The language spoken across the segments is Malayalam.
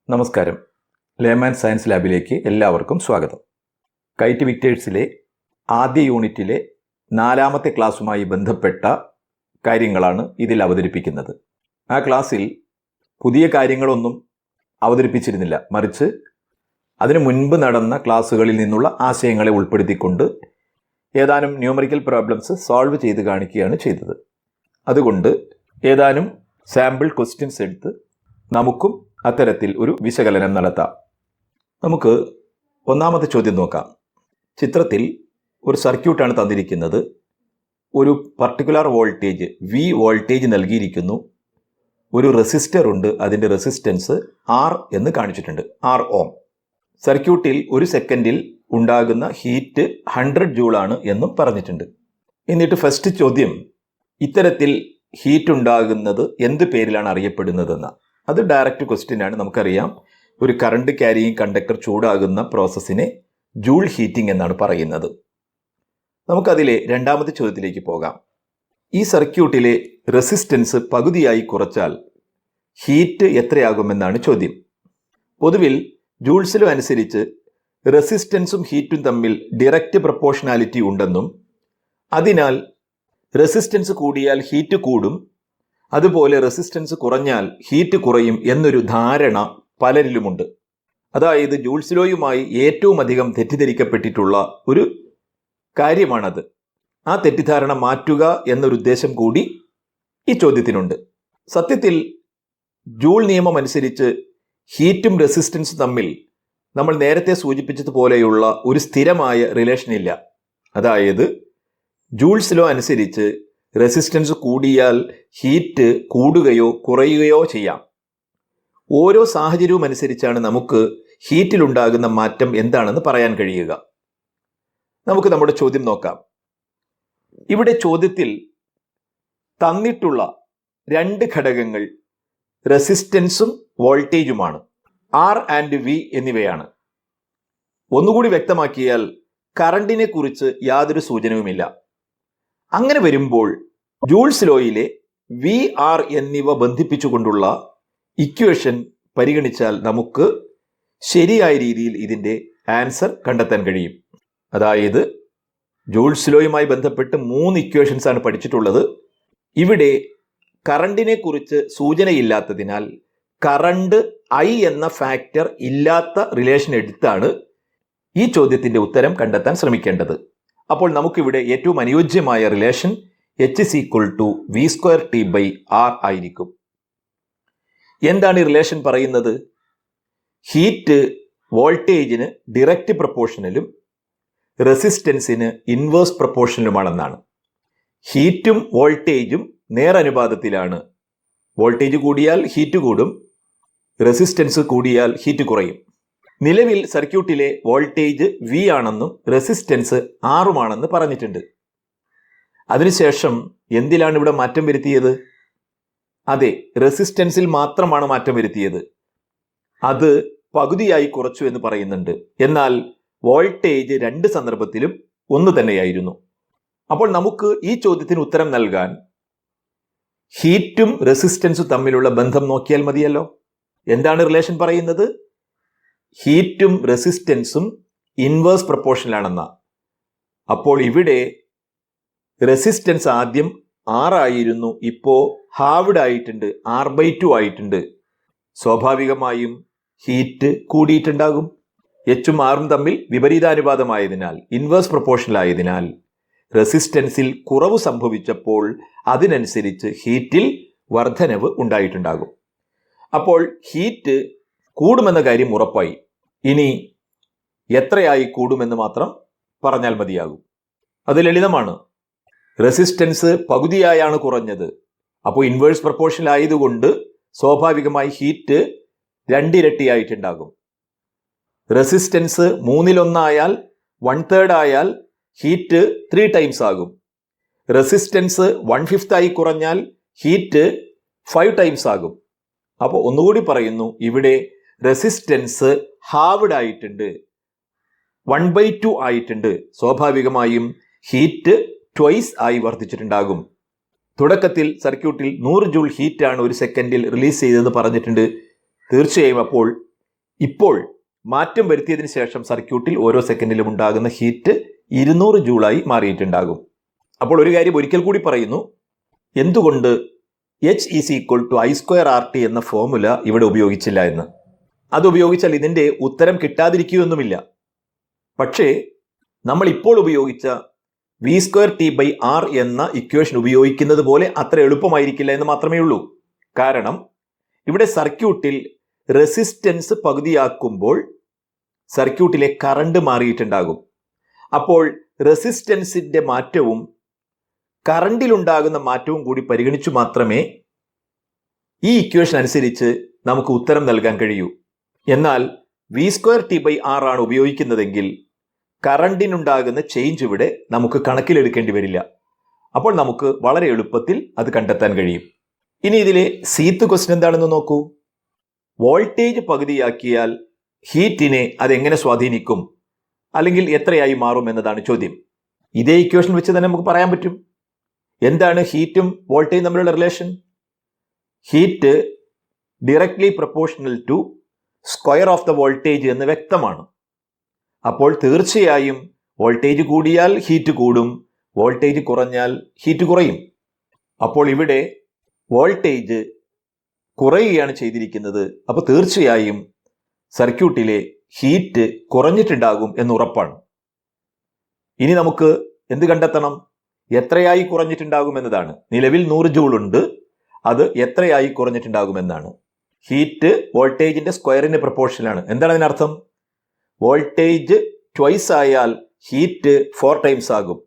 നമസ്കാരം. ലേമാൻ സയൻസ് ലാബിലേക്ക് എല്ലാവർക്കും സ്വാഗതം. കൈറ്റ് വിക്ടേഴ്സിലെ ആദ്യ യൂണിറ്റിലെ 4ാമത്തെ ക്ലാസ്സുമായി ബന്ധപ്പെട്ട കാര്യങ്ങളാണ് ഇതിൽ അവതരിപ്പിക്കുന്നത്. ആ ക്ലാസ്സിൽ പുതിയ കാര്യങ്ങളൊന്നും അവതരിപ്പിച്ചിരുന്നില്ല, മറിച്ച് അതിനു മുൻപ് നടന്ന ക്ലാസ്സുകളിൽ നിന്നുള്ള ആശയങ്ങളെ ഉൾപ്പെടുത്തിക്കൊണ്ട് ഏതാനും ന്യൂമറിക്കൽ പ്രോബ്ലംസ് സോൾവ് ചെയ്ത് കാണിക്കുകയാണ് ചെയ്തത്. അതുകൊണ്ട് ഏതാനും സാമ്പിൾ ക്വസ്റ്റ്യൻസ് എടുത്ത് നമുക്കും അത്തരത്തിൽ ഒരു വിശകലനം നടത്താം. നമുക്ക് ഒന്നാമത്തെ ചോദ്യം നോക്കാം. ചിത്രത്തിൽ ഒരു സർക്യൂട്ടാണ് തന്നിരിക്കുന്നത്. ഒരു പർട്ടിക്കുലർ വോൾട്ടേജ് വോൾട്ടേജ് നൽകിയിരിക്കുന്നു. ഒരു റെസിസ്റ്റർ ഉണ്ട്, അതിൻ്റെ റെസിസ്റ്റൻസ് R എന്ന് കാണിച്ചിട്ടുണ്ട്, R ഓം. സർക്യൂട്ടിൽ ഒരു സെക്കൻഡിൽ ഉണ്ടാകുന്ന ഹീറ്റ് 100 ജൂളാണ് എന്നും പറഞ്ഞിട്ടുണ്ട്. എന്നിട്ട് ഫസ്റ്റ് ചോദ്യം, ഇത്തരത്തിൽ ഹീറ്റ് ഉണ്ടാകുന്നത് എന്ത് പേരിലാണ് അറിയപ്പെടുന്നതെന്ന്. അത് ഡയറക്റ്റ് ക്വസ്റ്റ്യൻ ആണ്. നമുക്കറിയാം, ഒരു കറണ്ട് ക്യാരിയിങ് കണ്ടക്ടർ ചൂടാകുന്ന പ്രോസസ്സിനെ ജൂൾ ഹീറ്റിംഗ് എന്നാണ് പറയുന്നത്. നമുക്കതിലെ രണ്ടാമത്തെ ചോദ്യത്തിലേക്ക് പോകാം. ഈ സർക്യൂട്ടിലെ റെസിസ്റ്റൻസ് പകുതിയായി കുറച്ചാൽ ഹീറ്റ് എത്രയാകുമെന്നാണ് ചോദ്യം. പൊതുവിൽ ജൂൾസ് ലോ അനുസരിച്ച് റെസിസ്റ്റൻസും ഹീറ്റും തമ്മിൽ ഡയറക്റ്റ് പ്രൊപ്പോർഷണാലിറ്റി ഉണ്ടെന്നും അതിനാൽ റെസിസ്റ്റൻസ് കൂടിയാൽ ഹീറ്റ് കൂടും, അതുപോലെ റെസിസ്റ്റൻസ് കുറഞ്ഞാൽ ഹീറ്റ് കുറയും എന്നൊരു ധാരണ പലരിലുമുണ്ട്. അതായത് ജൂൾസ് ലോയുമായി ഏറ്റവും അധികം തെറ്റിദ്ധരിക്കപ്പെട്ടിട്ടുള്ള ഒരു കാര്യമാണത്. ആ തെറ്റിദ്ധാരണ മാറ്റുക എന്നൊരു ഉദ്ദേശം കൂടി ഈ ചോദ്യത്തിനുണ്ട്. സത്യത്തിൽ ജൂൾ നിയമം അനുസരിച്ച് ഹീറ്റും റെസിസ്റ്റൻസും തമ്മിൽ നമ്മൾ നേരത്തെ സൂചിപ്പിച്ചതുപോലെയുള്ള ഒരു സ്ഥിരമായ റിലേഷൻ ഇല്ല. അതായത് ജൂൾസ് ലോ അനുസരിച്ച് റെസിസ്റ്റൻസ് കൂടിയാൽ ഹീറ്റ് കൂടുകയോ കുറയുകയോ ചെയ്യാം. ഓരോ സാഹചര്യവും അനുസരിച്ചാണ് നമുക്ക് ഹീറ്റിലുണ്ടാകുന്ന മാറ്റം എന്താണെന്ന് പറയാൻ കഴിയുക. നമുക്ക് നമ്മുടെ ചോദ്യം നോക്കാം. ഇവിടെ ചോദ്യത്തിൽ തന്നിട്ടുള്ള 2 ഘടകങ്ങൾ റെസിസ്റ്റൻസും വോൾട്ടേജുമാണ്. R ആൻഡ് V എന്നിവയാണ്. ഒന്നുകൂടി വ്യക്തമാക്കിയാൽ കറണ്ടിനെ കുറിച്ച് യാതൊരു സൂചനവുമില്ല. അങ്ങനെ വരുമ്പോൾ ജൂൾസ് ലോയിലെ VR എന്നിവ ബന്ധിപ്പിച്ചുകൊണ്ടുള്ള ഇക്വേഷൻ പരിഗണിച്ചാൽ നമുക്ക് ശരിയായ രീതിയിൽ ഇതിൻ്റെ ആൻസർ കണ്ടെത്താൻ കഴിയും. അതായത് ജൂൾസ് ലോയുമായി ബന്ധപ്പെട്ട് 3 ഇക്വേഷൻസ് ആണ് പഠിച്ചിട്ടുള്ളത്. ഇവിടെ കറണ്ടിനെ കുറിച്ച് സൂചനയില്ലാത്തതിനാൽ കറണ്ട് I എന്ന ഫാക്ടർ ഇല്ലാത്ത റിലേഷൻ എടുത്താണ് ഈ ചോദ്യത്തിൻ്റെ ഉത്തരം കണ്ടെത്താൻ ശ്രമിക്കേണ്ടത്. അപ്പോൾ നമുക്കിവിടെ ഏറ്റവും അനുയോജ്യമായ റിലേഷൻ H = V²T/R ആയിരിക്കും. എന്താണ് ഈ റിലേഷൻ പറയുന്നത്? ഹീറ്റ് വോൾട്ടേജിന് ഡയറക്റ്റ് പ്രൊപ്പോർഷണലും റെസിസ്റ്റൻസിന് ഇൻവേഴ്സ് പ്രൊപ്പോർഷണലുമാണെന്നാണ്. ഹീറ്റും വോൾട്ടേജും നേരനുപാതത്തിലാണ്. വോൾട്ടേജ് കൂടിയാൽ ഹീറ്റ് കൂടും, റെസിസ്റ്റൻസ് കൂടിയാൽ ഹീറ്റ് കുറയും. നിലവിൽ സർക്യൂട്ടിലെ വോൾട്ടേജ് V ആണെന്നും റെസിസ്റ്റൻസ് R ആണെന്ന് പറഞ്ഞിട്ടുണ്ട്. അതിനുശേഷം എന്തിലാണ് ഇവിടെ മാറ്റം വരുത്തിയത്? അതെ, റെസിസ്റ്റൻസിൽ മാത്രമാണ് മാറ്റം വരുത്തിയത്. അത് പകുതിയായി കുറച്ചു എന്ന് പറയുന്നുണ്ട്. എന്നാൽ വോൾട്ടേജ് 2 സന്ദർഭത്തിലും ഒന്ന് തന്നെയായിരുന്നു. അപ്പോൾ നമുക്ക് ഈ ചോദ്യത്തിന് ഉത്തരം നൽകാൻ ഹീറ്റും റെസിസ്റ്റൻസും തമ്മിലുള്ള ബന്ധം നോക്കിയാൽ മതിയല്ലോ. എന്താണ് റിലേഷൻ പറയുന്നത്? ഹീറ്റും റെസിസ്റ്റൻസും ഇൻവേഴ്സ് പ്രൊപ്പോർഷനിലാണെന്ന. അപ്പോൾ ഇവിടെ റെസിസ്റ്റൻസ് ആദ്യം R ആയിരുന്നു, ഇപ്പോൾ ഹാവ്ഡ് ആയിട്ടുണ്ട്, R/2 ആയിട്ടുണ്ട്. സ്വാഭാവികമായും ഹീറ്റ് കൂടിയിട്ടുണ്ടാകും. H ഉം R ഉം തമ്മിൽ വിപരീതാനുപാതമായതിനാൽ, ഇൻവേഴ്സ് പ്രൊപ്പോർഷനിലായതിനാൽ റെസിസ്റ്റൻസിൽ കുറവ് സംഭവിച്ചപ്പോൾ അതിനനുസരിച്ച് ഹീറ്റിൽ വർധനവ് ഉണ്ടായിട്ടുണ്ടാകും. അപ്പോൾ ഹീറ്റ് കൂടുമെന്ന കാര്യം ഉറപ്പായി. ഇനി എത്രയായി കൂടുമെന്ന് മാത്രം പറഞ്ഞാൽ മതിയാകും. അത് ലളിതമാണ്. റെസിസ്റ്റൻസ് പകുതിയായാണ് കുറഞ്ഞത്. അപ്പോൾ ഇൻവേഴ്സ് പ്രൊപ്പോർഷനിൽ ആയതുകൊണ്ട് സ്വാഭാവികമായി ഹീറ്റ് 2 ഇരട്ടിയായിട്ടുണ്ടാകും. റെസിസ്റ്റൻസ് 1/3 ആയാൽ 1/3 ആയാൽ ഹീറ്റ് 3 ടൈംസ് ആകും. റെസിസ്റ്റൻസ് 1/5 ആയി കുറഞ്ഞാൽ ഹീറ്റ് 5 ടൈംസ് ആകും. അപ്പോൾ ഒന്നുകൂടി പറയുന്നു, ഇവിടെ റെസിസ്റ്റൻസ് ഹാവ്ഡ് ആയിട്ടുണ്ട്, 1/2 ആയിട്ടുണ്ട്. സ്വാഭാവികമായും ഹീറ്റ് ട്വൈസ് ആയി വർദ്ധിച്ചിട്ടുണ്ടാകും. തുടക്കത്തിൽ സർക്യൂട്ടിൽ 100 ജൂൾ ഹീറ്റാണ് ഒരു സെക്കൻഡിൽ റിലീസ് ചെയ്തതെന്ന് പറഞ്ഞിട്ടുണ്ട്. തീർച്ചയായും അപ്പോൾ ഇപ്പോൾ മാറ്റം വരുത്തിയതിന് ശേഷം സർക്യൂട്ടിൽ ഓരോ സെക്കൻഡിലും ഉണ്ടാകുന്ന ഹീറ്റ് 200 ജൂളായി മാറിയിട്ടുണ്ടാകും. അപ്പോൾ ഒരു കാര്യം ഒരിക്കൽ കൂടി പറയുന്നു, എന്തുകൊണ്ട് H=I²RT എന്ന ഫോർമുല ഇവിടെ ഉപയോഗിച്ചില്ല എന്ന്. അത് ഉപയോഗിച്ചാൽ ഇതിൻ്റെ ഉത്തരം കിട്ടാതിരിക്കുകയൊന്നുമില്ല. പക്ഷേ നമ്മൾ ഇപ്പോൾ ഉപയോഗിച്ച V²T/R എന്ന ഇക്വേഷൻ ഉപയോഗിക്കുന്നത് പോലെ അത്ര എളുപ്പമായിരിക്കില്ല എന്ന് മാത്രമേ ഉള്ളൂ. കാരണം ഇവിടെ സർക്യൂട്ടിൽ റെസിസ്റ്റൻസ് പകുതിയാക്കുമ്പോൾ സർക്യൂട്ടിലെ കറണ്ട് മാറിയിട്ടുണ്ടാകും. അപ്പോൾ റെസിസ്റ്റൻസിന്റെ മാറ്റവും കറണ്ടിലുണ്ടാകുന്ന മാറ്റവും കൂടി പരിഗണിച്ചു മാത്രമേ ഈ ഇക്വേഷൻ അനുസരിച്ച് നമുക്ക് ഉത്തരം നൽകാൻ കഴിയൂ. എന്നാൽ V²T/R ആണ് ഉപയോഗിക്കുന്നതെങ്കിൽ കറണ്ടിനുണ്ടാകുന്ന ചേഞ്ച് ഇവിടെ നമുക്ക് കണക്കിലെടുക്കേണ്ടി വരില്ല. അപ്പോൾ നമുക്ക് വളരെ എളുപ്പത്തിൽ അത് കണ്ടെത്താൻ കഴിയും. ഇനി ഇതിലെ സീത്ത് ക്വസ്റ്റ്യൻ എന്താണെന്ന് നോക്കൂ. വോൾട്ടേജ് പകുതിയാക്കിയാൽ ഹീറ്റിനെ അതെങ്ങനെ സ്വാധീനിക്കും, അല്ലെങ്കിൽ എത്രയായി മാറും എന്നതാണ് ചോദ്യം. ഇതേ ഇക്വേഷൻ വെച്ച് തന്നെ നമുക്ക് പറയാൻ പറ്റും. എന്താണ് ഹീറ്റും വോൾട്ടേജും തമ്മിലുള്ള relation? Heat directly proportional to square of the voltage എന്ന് വ്യക്തമാണ്. അപ്പോൾ തീർച്ചയായും വോൾട്ടേജ് കൂടിയാൽ ഹീറ്റ് കൂടും, വോൾട്ടേജ് കുറഞ്ഞാൽ ഹീറ്റ് കുറയും. അപ്പോൾ ഇവിടെ വോൾട്ടേജ് കുറയുകയാണ് ചെയ്തിരിക്കുന്നത്. അപ്പോൾ തീർച്ചയായും സർക്യൂട്ടിലെ ഹീറ്റ് കുറഞ്ഞിട്ടുണ്ടാകും എന്ന് ഉറപ്പാണ്. ഇനി നമുക്ക് എന്ത് കണ്ടെത്തണം? എത്രയായി കുറഞ്ഞിട്ടുണ്ടാകും എന്നതാണ്. നിലവിൽ 100 ജൂൾ ഉണ്ട്, അത് എത്രയായി കുറഞ്ഞിട്ടുണ്ടാകുമെന്നാണ്. ഹീറ്റ് വോൾട്ടേജിന്റെ സ്ക്വയറിന് പ്രപ്പോർഷനാണ്. എന്താണ് അതിനർത്ഥം? വോൾട്ടേജ് ട്വൈസ് ആയാൽ ഹീറ്റ് 4 ടൈംസ് ആകും.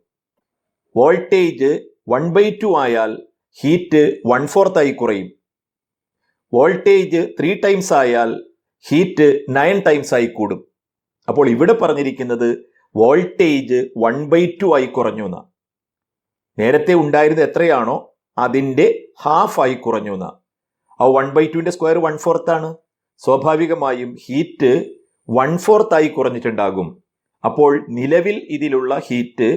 വോൾട്ടേജ് 1/2 ആയാൽ ഹീറ്റ് 1/4 ആയി കുറയും. വോൾട്ടേജ് 3 ടൈംസ് ആയാൽ ഹീറ്റ് 9 ടൈംസ് ആയി കൂടും. അപ്പോൾ ഇവിടെ പറഞ്ഞിരിക്കുന്നത് വോൾട്ടേജ് 1/2 ആയി കുറഞ്ഞു എന്നാ. നേരത്തെ ഉണ്ടായിരുന്നത് എത്രയാണോ അതിൻ്റെ ഹാഫ് ആയി കുറഞ്ഞു എന്നാ. ആ 1/2ന്റെ സ്ക്വയർ 1/4 ആണ്. സ്വാഭാവികമായും ഹീറ്റ് 1/4 ആയി കുറഞ്ഞിട്ടുണ്ടാകും. അപ്പോൾ നിലവിൽ ഇതിലുള്ള ഹീറ്റ്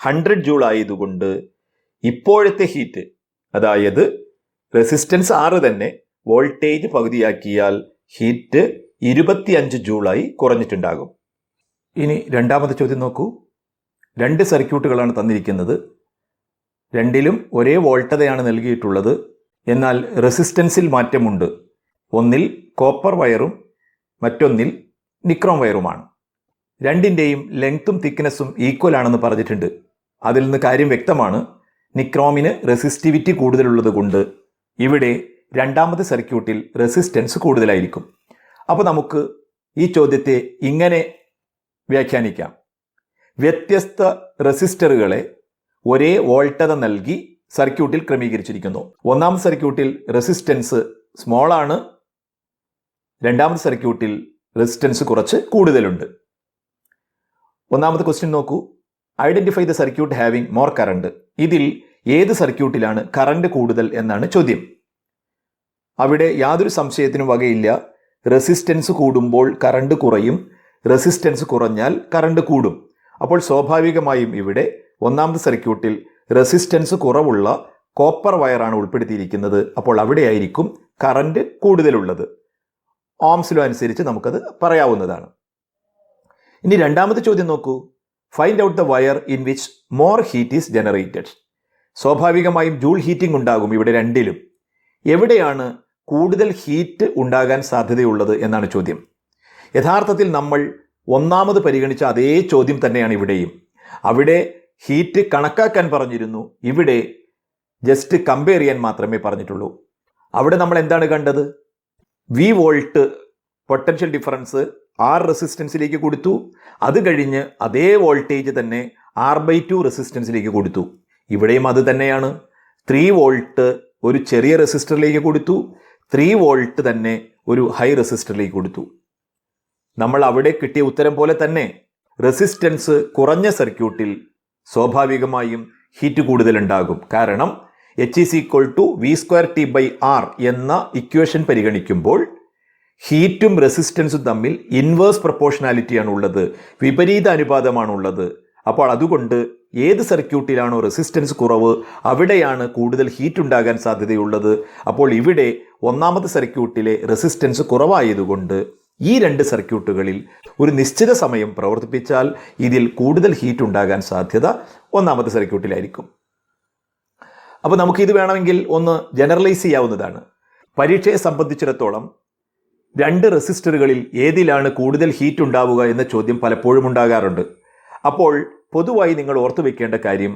100 ജൂൾ ആയതുകൊണ്ട് ഇപ്പോഴത്തെ ഹീറ്റ്, അതായത് റെസിസ്റ്റൻസ് 6 തന്നെ വോൾട്ടേജ് പകുതിയാക്കിയാൽ ഹീറ്റ് 25 ജൂളായി കുറഞ്ഞിട്ടുണ്ടാകും. ഇനി രണ്ടാമത്തെ ചോദ്യം നോക്കൂ. 2 സർക്യൂട്ടുകളാണ് തന്നിരിക്കുന്നത്. രണ്ടിലും ഒരേ വോൾട്ടതയാണ് നൽകിയിട്ടുള്ളത്. എന്നാൽ റെസിസ്റ്റൻസിൽ മാറ്റമുണ്ട്. ഒന്നിൽ കോപ്പർ വയറും മറ്റൊന്നിൽ നിക്രോം വയറുമാണ്. രണ്ടിൻ്റെയും ലെങ്ത്തും തിക്നെസ്സും ഈക്വൽ ആണെന്ന് പറഞ്ഞിട്ടുണ്ട്. അതിൽ നിന്ന് കാര്യം വ്യക്തമാണ്. നിക്രോമിന് റെസിസ്റ്റിവിറ്റി കൂടുതലുള്ളത് കൊണ്ട് ഇവിടെ രണ്ടാമത്തെ സർക്യൂട്ടിൽ റെസിസ്റ്റൻസ് കൂടുതലായിരിക്കും. അപ്പോൾ നമുക്ക് ഈ ചോദ്യത്തെ ഇങ്ങനെ വ്യാഖ്യാനിക്കാം. വ്യത്യസ്ത റെസിസ്റ്ററുകളെ ഒരേ വോൾട്ടത നൽകി സർക്യൂട്ടിൽ ക്രമീകരിച്ചിരിക്കുന്നു. ഒന്നാമത്തെ സർക്യൂട്ടിൽ റെസിസ്റ്റൻസ് സ്മോൾ ആണ്, രണ്ടാമത്തെ സർക്യൂട്ടിൽ റെസിസ്റ്റൻസ് കുറച്ച് കൂടുതലുണ്ട്. ഒന്നാമത്തെ ക്വസ്റ്റ്യൻ നോക്കൂ. Identify the circuit having more current. ഇതിൽ ഏത് സർക്യൂട്ടിലാണ് കറണ്ട് കൂടുതൽ എന്നാണ് ചോദ്യം. അവിടെ യാതൊരു സംശയത്തിനും വകയില്ല. റെസിസ്റ്റൻസ് കൂടുമ്പോൾ കറണ്ട് കുറയും, റെസിസ്റ്റൻസ് കുറഞ്ഞാൽ കറണ്ട് കൂടും. അപ്പോൾ സ്വാഭാവികമായും ഇവിടെ ഒന്നാമത്തെ സർക്യൂട്ടിൽ റെസിസ്റ്റൻസ് കുറവുള്ള കോപ്പർ വയറാണ് ഉൾപ്പെടുത്തിയിരിക്കുന്നത്. അപ്പോൾ അവിടെയായിരിക്കും കറണ്ട് കൂടുതലുള്ളത്. ഓംസ് ലോ അനുസരിച്ച് നമുക്കത് പറയാവുന്നതാണ്. ഇനി രണ്ടാമത്തെ ചോദ്യം നോക്കൂ. Find out the wire in which more heat is generated. സ്വാഭാവികമായും ജൂൾ ഹീറ്റിംഗ് ഉണ്ടാകും ഇവിടെ രണ്ടിലും. എവിടെയാണ് കൂടുതൽ ഹീറ്റ് ഉണ്ടാകാൻ സാധ്യതയുള്ളത് എന്നാണ് ചോദ്യം. യഥാർത്ഥത്തിൽ നമ്മൾ ഒന്നാമത് പരിഗണിച്ച അതേ ചോദ്യം തന്നെയാണ് ഇവിടെയും. അവിടെ ഹീറ്റ് കണക്കാക്കാൻ പറഞ്ഞിരുന്നു, ഇവിടെ ജസ്റ്റ് കമ്പയർ ചെയ്യാൻ മാത്രമേ പറഞ്ഞിട്ടുള്ളൂ. അവിടെ നമ്മൾ എന്താണ് കണ്ടത്? V volt potential difference R റെസിസ്റ്റൻസിലേക്ക് കൊടുത്തു. അത് കഴിഞ്ഞ് അതേ വോൾട്ടേജ് തന്നെ R/2 റെസിസ്റ്റൻസിലേക്ക് കൊടുത്തു. ഇവിടെയും അത് തന്നെയാണ്. 3 വോൾട്ട് ഒരു ചെറിയ റെസിസ്റ്ററിലേക്ക് കൊടുത്തു, 3 വോൾട്ട് തന്നെ ഒരു ഹൈ റെസിസ്റ്ററിലേക്ക് കൊടുത്തു. നമ്മൾ അവിടെ കിട്ടിയ ഉത്തരം പോലെ തന്നെ റെസിസ്റ്റൻസ് കുറഞ്ഞ സർക്യൂട്ടിൽ സ്വാഭാവികമായും ഹീറ്റ് കൂടുതലുണ്ടാകും. കാരണം H=V²T/R എന്ന ഇക്വേഷൻ പരിഗണിക്കുമ്പോൾ ഹീറ്റും റെസിസ്റ്റൻസും തമ്മിൽ ഇൻവേഴ്സ് പ്രൊപ്പോർഷണാലിറ്റിയാണ് ഉള്ളത്, വിപരീത അനുപാതമാണുള്ളത്. അപ്പോൾ അതുകൊണ്ട് ഏത് സർക്യൂട്ടിലാണോ റെസിസ്റ്റൻസ് കുറവ് അവിടെയാണ് കൂടുതൽ ഹീറ്റ് ഉണ്ടാകാൻ സാധ്യതയുള്ളത്. അപ്പോൾ ഇവിടെ ഒന്നാമത്തെ സർക്യൂട്ടിലെ റെസിസ്റ്റൻസ് കുറവായതുകൊണ്ട് ഈ രണ്ട് സർക്യൂട്ടുകളിൽ ഒരു നിശ്ചിത സമയം പ്രവർത്തിപ്പിച്ചാൽ ഇതിൽ കൂടുതൽ ഹീറ്റ് ഉണ്ടാകാൻ സാധ്യത ഒന്നാമത്തെ സർക്യൂട്ടിലായിരിക്കും. അപ്പോൾ നമുക്കിത് വേണമെങ്കിൽ ഒന്ന് ജനറലൈസ് ചെയ്യാവുന്നതാണ്. പരീക്ഷയെ സംബന്ധിച്ചിടത്തോളം രണ്ട് റെസിസ്റ്ററുകളിൽ ഏതിലാണ് കൂടുതൽ ഹീറ്റ് ഉണ്ടാവുക എന്ന ചോദ്യം പലപ്പോഴും ഉണ്ടാകാറുണ്ട്. അപ്പോൾ പൊതുവായി നിങ്ങൾ ഓർത്തു വെക്കേണ്ട കാര്യം,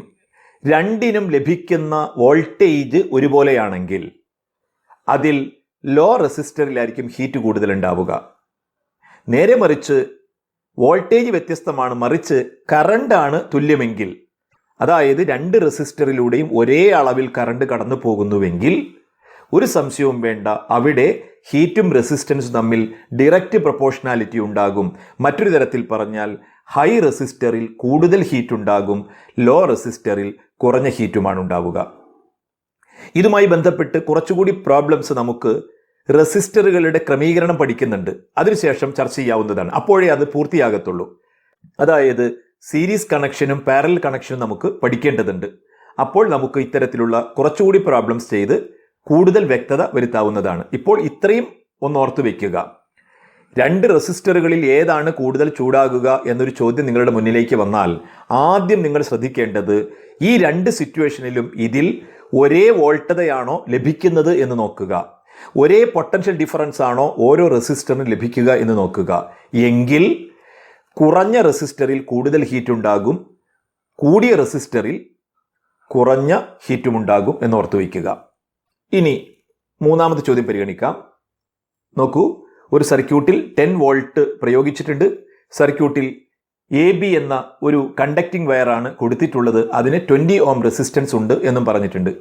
രണ്ടിനും ലഭിക്കുന്ന വോൾട്ടേജ് ഒരുപോലെയാണെങ്കിൽ അതിൽ ലോ റെസിസ്റ്ററിലായിരിക്കും ഹീറ്റ് കൂടുതൽ ഉണ്ടാവുക. നേരെ മറിച്ച് വോൾട്ടേജ് വ്യത്യസ്തമാണ്, മറിച്ച് കറണ്ടാണ് തുല്യമെങ്കിൽ, അതായത് രണ്ട് റെസിസ്റ്ററിലൂടെയും ഒരേ അളവിൽ കറണ്ട് കടന്നു പോകുന്നുവെങ്കിൽ ഒരു സംശയവും വേണ്ട, അവിടെ ഹീറ്റും റെസിസ്റ്റൻസും തമ്മിൽ ഡയറക്റ്റ് പ്രൊപ്പോർഷണാലിറ്റി ഉണ്ടാകും. മറ്റൊരു തരത്തിൽ പറഞ്ഞാൽ ഹൈ റെസിസ്റ്ററിൽ കൂടുതൽ ഹീറ്റ് ഉണ്ടാകും, ലോ റെസിസ്റ്ററിൽ കുറഞ്ഞ ഹീറ്റുമാണ് ഉണ്ടാവുക. ഇതുമായി ബന്ധപ്പെട്ട് കുറച്ചുകൂടി പ്രോബ്ലംസ് നമുക്ക് റെസിസ്റ്ററുകളുടെ ക്രമീകരണം പഠിക്കുന്നുണ്ട്, അതിനുശേഷം ചർച്ച ചെയ്യാവുന്നതാണ്. അപ്പോഴേ അത് പൂർത്തിയാകത്തുള്ളൂ. അതായത് സീരീസ് കണക്ഷനും പാരലൽ കണക്ഷനും നമുക്ക് പഠിക്കേണ്ടതുണ്ട്. അപ്പോൾ നമുക്ക് ഇത്തരത്തിലുള്ള കുറച്ചുകൂടി പ്രോബ്ലംസ് ചെയ്ത് കൂടുതൽ വ്യക്തത വരുത്താവുന്നതാണ്. ഇപ്പോൾ ഇത്രയും ഒന്ന് ഓർത്തു വെക്കുക. രണ്ട് റെസിസ്റ്ററുകളിൽ ഏതാണ് കൂടുതൽ ചൂടാകുക എന്നൊരു ചോദ്യം നിങ്ങളുടെ മുന്നിലേക്ക് വന്നാൽ ആദ്യം നിങ്ങൾ ശ്രദ്ധിക്കേണ്ടത് ഈ രണ്ട് സിറ്റുവേഷനിലും ഇതിൽ ഒരേ വോൾട്ടതയാണോ ലഭിക്കുന്നത് എന്ന് നോക്കുക, ഒരേ പൊട്ടൻഷ്യൽ ഡിഫറൻസ് ആണോ ഓരോ റെസിസ്റ്ററിനും ലഭിക്കുക എന്ന് നോക്കുക. എങ്കിൽ കുറഞ്ഞ റെസിസ്റ്ററിൽ കൂടുതൽ ഹീറ്റ് ഉണ്ടാകും, കൂടിയ റെസിസ്റ്ററിൽ കുറഞ്ഞ ഹീറ്റും ഉണ്ടാകും എന്ന് ഓർത്തു വയ്ക്കുക. ഇനി മൂന്നാമത്തെ ചോദ്യം പരിഗണിക്കാം. നോക്കൂ, ഒരു സർക്യൂട്ടിൽ 10 വോൾട്ട് പ്രയോഗിച്ചിട്ടുണ്ട്. സർക്യൂട്ടിൽ AB എന്ന ഒരു കണ്ടക്റ്റിംഗ് വയറാണ് കൊടുത്തിട്ടുള്ളത്. അതിന് 20 ഓം റെസിസ്റ്റൻസ് ഉണ്ട് എന്നും പറഞ്ഞിട്ടുണ്ട്.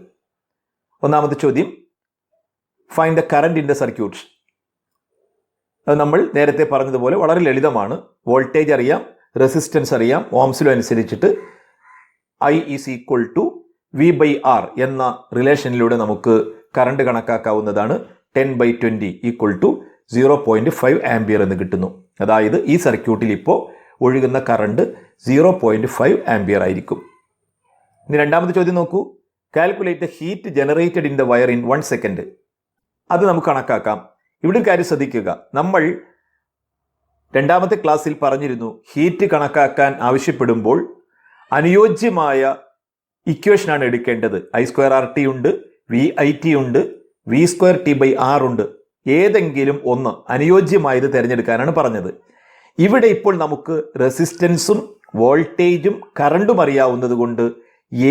ഒന്നാമത്തെ ചോദ്യം, find the current in the circuit. അത് നമ്മൾ നേരത്തെ പറഞ്ഞതുപോലെ വളരെ ലളിതമാണ്. വോൾട്ടേജ് അറിയാം, റെസിസ്റ്റൻസ് അറിയാം, ഓംസ് ലോ അനുസരിച്ചിട്ട് I = V/R എന്ന റിലേഷനിലൂടെ നമുക്ക് കറണ്ട് കണക്കാക്കാവുന്നതാണ്. 10/20 = 0.5 ആംപിയർ എന്ന് കിട്ടുന്നു. അതായത് ഈ സർക്യൂട്ടിൽ ഇപ്പോൾ ഒഴുകുന്ന കറണ്ട് 0.5 ആംപിയർ ആയിരിക്കും. ഇനി രണ്ടാമത്തെ ചോദ്യം നോക്കൂ, calculate the heat generated in the wire in 1 second. അത് നമുക്ക് കണക്കാക്കാം. ഇവിടെ ഒരു കാര്യം ശ്രദ്ധിക്കുക, നമ്മൾ രണ്ടാമത്തെ ക്ലാസ്സിൽ പറഞ്ഞിരുന്നു ഹീറ്റ് കണക്കാക്കാൻ ആവശ്യപ്പെടുമ്പോൾ അനുയോജ്യമായ ഇക്വേഷനാണ് എടുക്കേണ്ടത്. I²RT ഉണ്ട്, VIT ഉണ്ട്, V²T/R ഉണ്ട്. ഏതെങ്കിലും ഒന്ന് അനുയോജ്യമായത് തിരഞ്ഞെടുക്കാനാണ് പറഞ്ഞത്. ഇവിടെ ഇപ്പോൾ നമുക്ക് റെസിസ്റ്റൻസും വോൾട്ടേജും കറണ്ടും അറിയാവുന്നത് കൊണ്ട്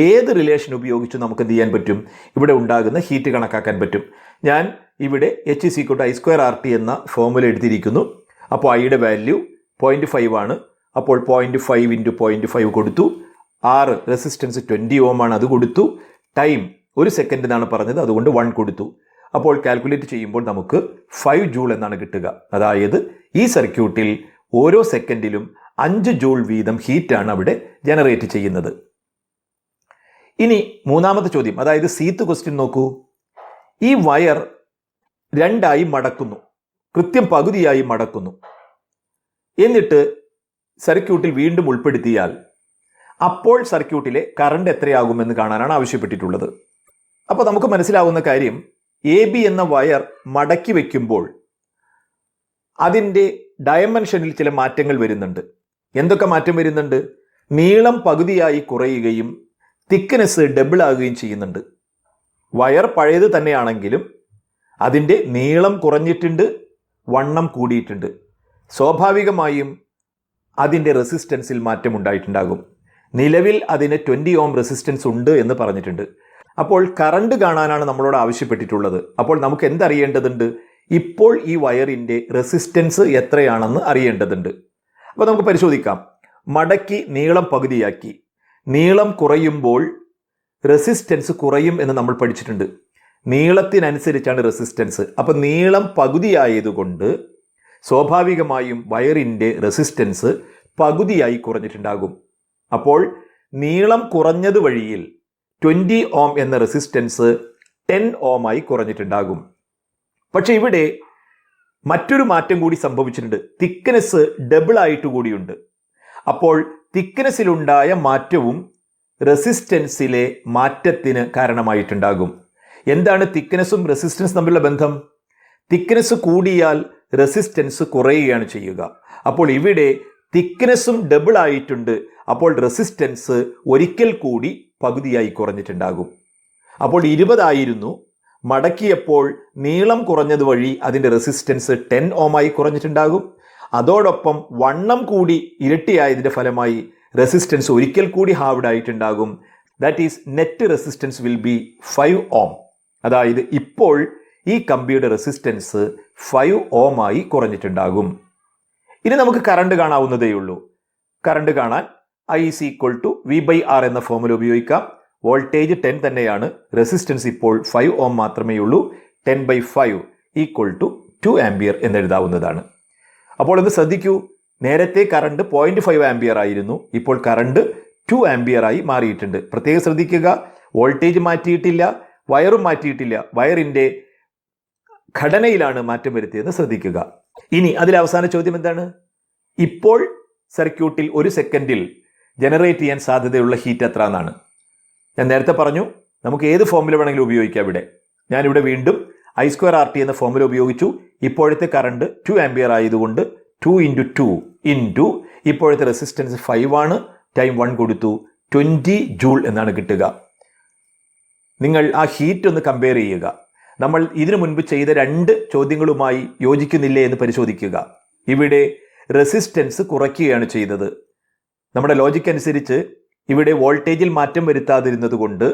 ഏത് റിലേഷൻ ഉപയോഗിച്ച് നമുക്ക് എന്ത് ചെയ്യാൻ പറ്റും, ഇവിടെ ഉണ്ടാകുന്ന ഹീറ്റ് കണക്കാക്കാൻ പറ്റും. ഞാൻ ഇവിടെ H = I²RT എന്ന ഫോർമുല എടുത്തിരിക്കുന്നു. അപ്പോൾ ഐയുടെ വാല്യൂ 0.5 ആണ്. അപ്പോൾ 0.5 × 0.5 കൊടുത്തു. R റെസിസ്റ്റൻസ് 20 ഓം ആണ്, അത് കൊടുത്തു. ടൈം 1 സെക്കൻഡ് എന്നാണ് പറഞ്ഞത്, അതുകൊണ്ട് 1 കൊടുത്തു. അപ്പോൾ കാൽക്കുലേറ്റ് ചെയ്യുമ്പോൾ നമുക്ക് 5 ജൂൾ എന്നാണ് കിട്ടുക. അതായത് ഈ സർക്യൂട്ടിൽ ഓരോ സെക്കൻഡിലും 5 ജൂൾ വീതം ഹീറ്റാണ് അവിടെ ജനറേറ്റ് ചെയ്യുന്നത്. ഇനി മൂന്നാമത്തെ ചോദ്യം, അതായത് സീത്ത് ക്വസ്റ്റ്യൻ നോക്കൂ. ഈ വയർ രണ്ടായി മടക്കുന്നു, കൃത്യം പകുതിയായി മടക്കുന്നു. എന്നിട്ട് സർക്യൂട്ടിൽ വീണ്ടും ഉൾപ്പെടുത്തിയാൽ അപ്പോൾ സർക്യൂട്ടിലെ കറണ്ട് എത്രയാകുമെന്ന് കാണാനാണ് ആവശ്യപ്പെട്ടിട്ടുള്ളത്. അപ്പോൾ നമുക്ക് മനസ്സിലാവുന്ന കാര്യം, AB എന്ന വയർ മടക്കി വയ്ക്കുമ്പോൾ അതിൻ്റെ ഡയമെൻഷനിൽ ചില മാറ്റങ്ങൾ വരുന്നുണ്ട്. എന്തൊക്കെ മാറ്റം വരുന്നുണ്ട്? നീളം പകുതിയായി കുറയുകയും തിക്നെസ് ഡബിൾ ആകുകയും ചെയ്യുന്നുണ്ട്. വയർ പഴയത് തന്നെയാണെങ്കിലും അതിൻ്റെ നീളം കുറഞ്ഞിട്ടുണ്ട്, വണ്ണം കൂടിയിട്ടുണ്ട്. സ്വാഭാവികമായും അതിൻ്റെ റെസിസ്റ്റൻസിൽ മാറ്റം ഉണ്ടായിട്ടുണ്ടാകും. നിലവിൽ അതിന് 20 ഓം റെസിസ്റ്റൻസ് ഉണ്ട് എന്ന് പറഞ്ഞിട്ടുണ്ട്. അപ്പോൾ കറണ്ട് കാണാനാണ് നമ്മളോട് ആവശ്യപ്പെട്ടിട്ടുള്ളത്. അപ്പോൾ നമുക്ക് എന്തറിയേണ്ടതുണ്ട്? ഇപ്പോൾ ഈ വയറിൻ്റെ റെസിസ്റ്റൻസ് എത്രയാണെന്ന് അറിയേണ്ടതുണ്ട്. അപ്പോൾ നമുക്ക് പരിശോധിക്കാം. മടക്കി നീളം പകുതിയാക്കി. നീളം കുറയുമ്പോൾ റെസിസ്റ്റൻസ് കുറയും എന്ന് നമ്മൾ പഠിച്ചിട്ടുണ്ട്. നീളത്തിനനുസരിച്ചാണ് റെസിസ്റ്റൻസ്. അപ്പോൾ നീളം പകുതിയായതുകൊണ്ട് സ്വാഭാവികമായും വയറിൻ്റെ റെസിസ്റ്റൻസ് പകുതിയായി കുറഞ്ഞിട്ടുണ്ടാകും. അപ്പോൾ നീളം കുറഞ്ഞത് വഴിയിൽ 20 ഓം എന്ന റെസിസ്റ്റൻസ് 10 ഓം ആയി കുറഞ്ഞിട്ടുണ്ടാകും. പക്ഷെ ഇവിടെ മറ്റൊരു മാറ്റം കൂടി സംഭവിച്ചിട്ടുണ്ട്. തിക്നെസ് ഡബിൾ ആയിട്ട് കൂടിയുണ്ട്. അപ്പോൾ തിക്നെസ്സിലുണ്ടായ മാറ്റവും റെസിസ്റ്റൻസിലെ മാറ്റത്തിന് കാരണമായിട്ടുണ്ടാകും. എന്താണ് തിക്നെസ്സും റെസിസ്റ്റൻസും തമ്മിലുള്ള ബന്ധം? തിക്നെസ് കൂടിയാൽ റെസിസ്റ്റൻസ് കുറയുകയാണ് ചെയ്യുക. അപ്പോൾ ഇവിടെ തിക്നെസ്സും ഡബിൾ ആയിട്ടുണ്ട്. അപ്പോൾ റെസിസ്റ്റൻസ് ഒരിക്കൽ കൂടി പകുതിയായി കുറഞ്ഞിട്ടുണ്ടാകും. അപ്പോൾ 20 ആയിരുന്നു, മടക്കിയപ്പോൾ നീളം കുറഞ്ഞത് വഴി അതിൻ്റെ റെസിസ്റ്റൻസ് 10 ഓമായി കുറഞ്ഞിട്ടുണ്ടാകും. അതോടൊപ്പം വണ്ണം കൂടി ഇരട്ടിയായതിൻ്റെ ഫലമായി റെസിസ്റ്റൻസ് ഒരിക്കൽ കൂടി ഹാവ്ഡ് ആയിട്ടുണ്ടാകും. That is net resistance will be 5 ohm. അതായത് ഇപ്പോൾ ഈ കമ്പിയുടെ റെസിസ്റ്റൻസ് 5 ഓമായി കുറഞ്ഞിട്ടുണ്ടാകും. ഇനി നമുക്ക് കറണ്ട് കാണാവുന്നതേ ഉള്ളൂ. കറണ്ട് കാണാൻ I is equal to V/R എന്ന ഫോർമുല ഉപയോഗിക്കാം. വോൾട്ടേജ് 10 തന്നെയാണ്, റെസിസ്റ്റൻസ് ഇപ്പോൾ 5 ഓം മാത്രമേ ഉള്ളൂ. 10/5 ഈക്വൽ ടു 2 ആംപിയർ എന്നെഴുതാവുന്നതാണ്. അപ്പോൾ ഒന്ന് ശ്രദ്ധിക്കൂ, നേരത്തെ കറണ്ട് 0.5 ആംപിയർ ആയിരുന്നു, ഇപ്പോൾ കറണ്ട് 2 ആംപിയർ ആയി മാറിയിട്ടുണ്ട്. പ്രത്യേകം ശ്രദ്ധിക്കുക, വോൾട്ടേജ് മാറ്റിയിട്ടില്ല, വയറും മാറ്റിയിട്ടില്ല, വയറിൻ്റെ ഘടനയിലാണ് മാറ്റം വരുത്തിയെന്ന് ശ്രദ്ധിക്കുക. ഇനി അതിൽ അവസാന ചോദ്യം എന്താണ്? ഇപ്പോൾ സർക്യൂട്ടിൽ 1 സെക്കൻഡിൽ ജനറേറ്റ് ചെയ്യാൻ സാധ്യതയുള്ള ഹീറ്റ് എത്ര എന്നാണ്. ഞാൻ നേരത്തെ പറഞ്ഞു നമുക്ക് ഏത് ഫോർമുല വേണമെങ്കിലും ഉപയോഗിക്കാം. ഞാനിവിടെ വീണ്ടും I²RT എന്ന ഫോർമുല ഉപയോഗിച്ചു. ഇപ്പോഴത്തെ കറണ്ട് 2 ആംപിയർ ആയതുകൊണ്ട് 2 × 2 ഇൻറ്റു ഇപ്പോഴത്തെ റെസിസ്റ്റൻസ് 5 ആണ്, ടൈം 1 കൊടുത്തു, 20 ജൂൾ എന്നാണ് കിട്ടുക. നിങ്ങൾ ആ ഹീറ്റ് ഒന്ന് കമ്പയർ ചെയ്യുക. നമ്മൾ ഇതിനു മുൻപ് ചെയ്ത 2 ചോദ്യങ്ങളുമായി യോജിക്കുന്നില്ലേ എന്ന് പരിശോധിക്കുക. ഇവിടെ റെസിസ്റ്റൻസ് കുറയ്ക്കുകയാണ് ചെയ്തത്. നമ്മുടെ ലോജിക്ക് അനുസരിച്ച് ഇവിടെ വോൾട്ടേജിൽ മാറ്റം വരുത്താതിരുന്നത് കൊണ്ട്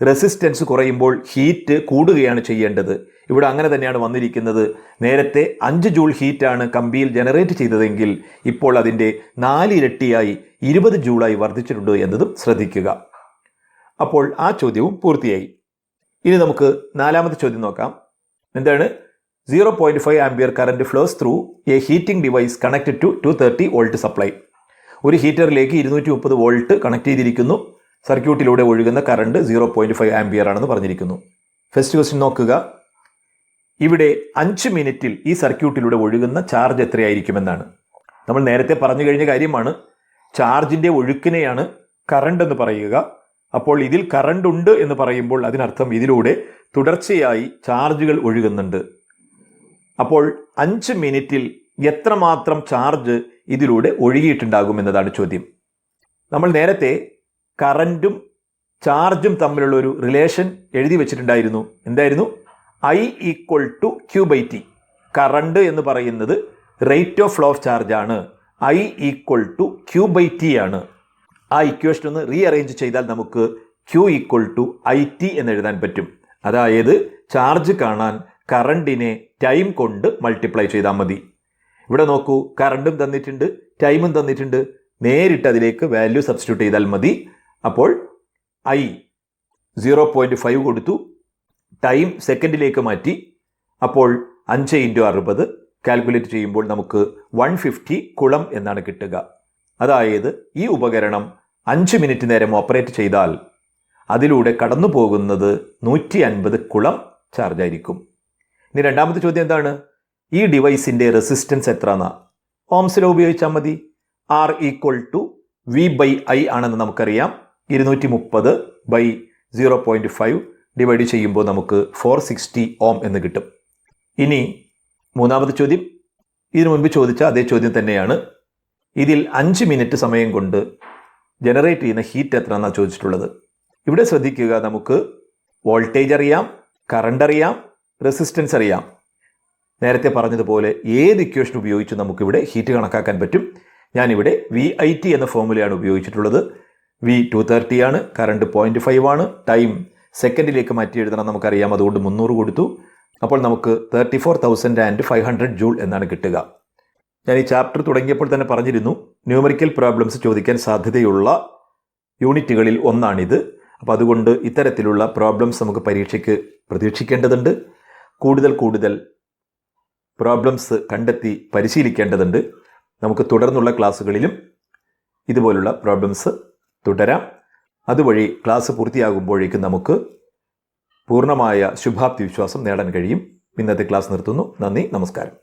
റെസിസ്റ്റൻസ് കുറയുമ്പോൾ ഹീറ്റ് കൂടുകയാണ് ചെയ്യേണ്ടത്. ഇവിടെ അങ്ങനെ തന്നെയാണ് വന്നിരിക്കുന്നത്. നേരത്തെ 5 ജൂൾ ഹീറ്റാണ് കമ്പിയിൽ ജനറേറ്റ് ചെയ്തതെങ്കിൽ ഇപ്പോൾ അതിൻ്റെ 4 ഇരട്ടിയായി 20 ജൂളായി വർദ്ധിച്ചിട്ടുണ്ട് എന്നതും ശ്രദ്ധിക്കുക. അപ്പോൾ ആ ചോദ്യവും പൂർത്തിയായി. ഇനി നമുക്ക് 4ാമത്തെ ചോദ്യം നോക്കാം. എന്താണ്? 0.5 ampere current flows through a heating device connected to 230 volt supply. ഒരു ഹീറ്ററിലേക്ക് 230 വോൾട്ട് കണക്ട് ചെയ്തിരിക്കുന്നു. സർക്യൂട്ടിലൂടെ ഒഴുകുന്ന കറണ്ട് 0.5 ആംപിയർ ആണെന്ന് പറഞ്ഞിരിക്കുന്നു. ഫസ്റ്റ് ക്വസ്റ്റ്യൻ നോക്കുക. ഇവിടെ 5 മിനിറ്റിൽ ഈ സർക്യൂട്ടിലൂടെ ഒഴുകുന്ന ചാർജ് എത്രയായിരിക്കുമെന്നാണ്. നമ്മൾ നേരത്തെ പറഞ്ഞു കഴിഞ്ഞ കാര്യമാണ്, ചാർജിൻ്റെ ഒഴുക്കിനെയാണ് കറണ്ട് എന്ന് പറയുക. അപ്പോൾ ഇതിൽ കറണ്ട് ഉണ്ട് എന്ന് പറയുമ്പോൾ അതിനർത്ഥം ഇതിലൂടെ തുടർച്ചയായി ചാർജുകൾ ഒഴുകുന്നുണ്ട്. അപ്പോൾ 5 മിനിറ്റിൽ എത്രമാത്രം ചാർജ് ഇതിലൂടെ ഒഴുകിയിട്ടുണ്ടാകും എന്നതാണ് ചോദ്യം. നമ്മൾ നേരത്തെ കറൻറ്റും ചാർജും തമ്മിലുള്ള ഒരു റിലേഷൻ എഴുതി വെച്ചിട്ടുണ്ടായിരുന്നു. എന്തായിരുന്നു? I = Q/T. കറണ്ട് എന്ന് പറയുന്നത് rate of flow of charge ആണ്. I = Q/T ആണ്. ആ ഇക്വേഷൻ ഒന്ന് റീഅറേഞ്ച് ചെയ്താൽ നമുക്ക് Q = IT എന്ന് എഴുതാൻ പറ്റും. അതായത് ചാർജ് കാണാൻ കറണ്ടിനെ ടൈം കൊണ്ട് മൾട്ടിപ്ലൈ ചെയ്താൽ മതി. ഇവിടെ നോക്കൂ, കറണ്ടും തന്നിട്ടുണ്ട്, ടൈമും തന്നിട്ടുണ്ട്. നേരിട്ട് അതിലേക്ക് വാല്യൂ സബ്സ്റ്റിറ്റ്യൂട്ട് ചെയ്താൽ മതി. അപ്പോൾ I 0.5 കൊടുത്തു, ടൈം സെക്കൻഡിലേക്ക് മാറ്റി. അപ്പോൾ 5 × 60 കാൽക്കുലേറ്റ് ചെയ്യുമ്പോൾ നമുക്ക് 150 കുളം എന്നാണ് കിട്ടുക. അതായത് ഈ ഉപകരണം 5 മിനിറ്റ് നേരം ഓപ്പറേറ്റ് ചെയ്താൽ അതിലൂടെ കടന്നു പോകുന്നത് 150 കുളം ചാർജ് ആയിരിക്കും. ഇനി 2ാമത്തെ ചോദ്യം എന്താണ്? ഈ ഡിവൈസിൻ്റെ റെസിസ്റ്റൻസ് എത്രയെന്നാ? ഓംസിലോ ഉപയോഗിച്ചാൽ മതി. R = V/I ആണെന്ന് നമുക്കറിയാം. 230/0.5 ഡിവൈഡ് ചെയ്യുമ്പോൾ നമുക്ക് 460 ഓം എന്ന് കിട്ടും. ഇനി 3ാമത്തെ ചോദ്യം ഇതിനു മുൻപ് ചോദിച്ച അതേ ചോദ്യം തന്നെയാണ്. ഇതിൽ 5 മിനിറ്റ് സമയം കൊണ്ട് ജനറേറ്റ് ചെയ്യുന്ന ഹീറ്റ് എത്ര എന്നാണ് ചോദിച്ചിട്ടുള്ളത്. ഇവിടെ ശ്രദ്ധിക്കുക, നമുക്ക് വോൾട്ടേജ് അറിയാം, കറണ്ട് അറിയാം, റെസിസ്റ്റൻസ് അറിയാം. നേരത്തെ പറഞ്ഞതുപോലെ ഏത് ഇക്വേഷൻ ഉപയോഗിച്ച് നമുക്കിവിടെ ഹീറ്റ് കണക്കാക്കാൻ പറ്റും. ഞാനിവിടെ VIT എന്ന ഫോർമുലയാണ് ഉപയോഗിച്ചിട്ടുള്ളത്. V 230 ആണ്, കറണ്ട് 0.5 ആണ്, ടൈം സെക്കൻഡിലേക്ക് മാറ്റി എഴുതണം നമുക്കറിയാം, അതുകൊണ്ട് 300 കൊടുത്തു. അപ്പോൾ നമുക്ക് 34,500 ജൂൾ എന്നാണ് കിട്ടുക. ഞാൻ ഈ ചാപ്റ്റർ തുടങ്ങിയപ്പോൾ തന്നെ പറഞ്ഞിരുന്നു, ന്യൂമറിക്കൽ പ്രോബ്ലംസ് ചോദിക്കാൻ സാധ്യതയുള്ള യൂണിറ്റുകളിൽ ഒന്നാണിത്. അപ്പോൾ അതുകൊണ്ട് ഇത്തരത്തിലുള്ള പ്രോബ്ലംസ് നമുക്ക് പരീക്ഷയ്ക്ക് പ്രതീക്ഷിക്കേണ്ടതുണ്ട്. കൂടുതൽ പ്രോബ്ലംസ് കണ്ടെത്തി പരിശീലിക്കേണ്ടതുണ്ട്. നമുക്ക് തുടർന്നുള്ള ക്ലാസ്സുകളിലും ഇതുപോലുള്ള പ്രോബ്ലംസ് തുടരാം. അതുവഴി ക്ലാസ് പൂർത്തിയാകുമ്പോഴേക്കും നമുക്ക് പൂർണ്ണമായ ശുഭാപ്തി വിശ്വാസം നേടാൻ കഴിയും. ഇന്നത്തെ ക്ലാസ് നിർത്തുന്നു. നന്ദി, നമസ്കാരം.